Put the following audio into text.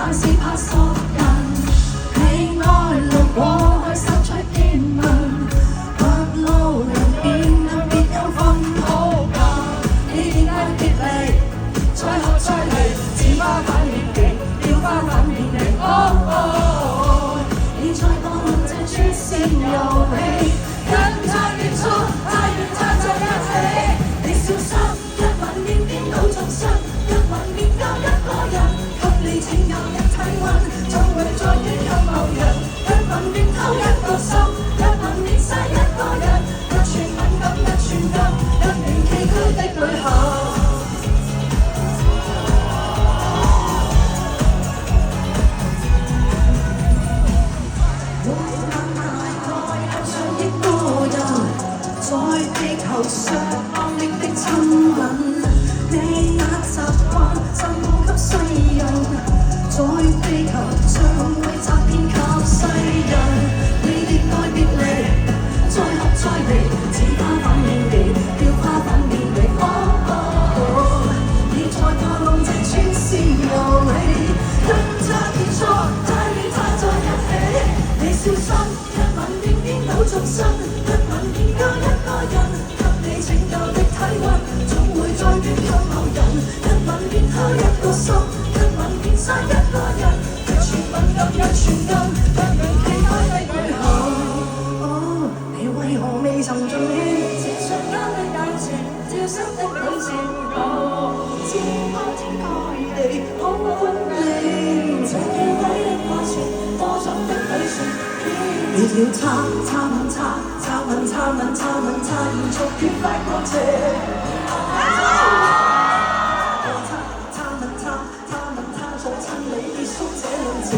但是怕熟人。你愛路過去，收取偏問，陌路人變得別有分好感。你點解別離？再學再嚟，似花反面地，要花反面地。你再過問這專線遊戲，跟他結束，太遠他在一起。你小心，一吻便顛倒眾生，一吻便交一個人，給你拯救一體溫，總會再遠給某人。一吻便偷一個心，一吻便殺一個人，一寸敏感一寸金，一名崎嶇的旅行。在地球上安寧的親吻，你那習慣散佈給世人，在地球上會詐騙給世人。你別愛別離，再學再離，似花反面地，要花反面地。你再過弄這專線遊戲，跟他結束，太與他在一起。你小心，一吻便顛倒眾生。拯救的體溫，總會再捐給某人。一吻便偷一個心，一吻便殺一個人。一寸敏感一寸金，不讓其他的旅行。你為何未曾盡興？這瞬間的眼前，消失的旅程，天荒天蓋地好安寧。這豎起的過程，多種的旅程。別要擦擦吻擦。擦吻擦吻擦吻擦，延續愉快過程。擦吻擦擦吻擦，再親你結束這旅程。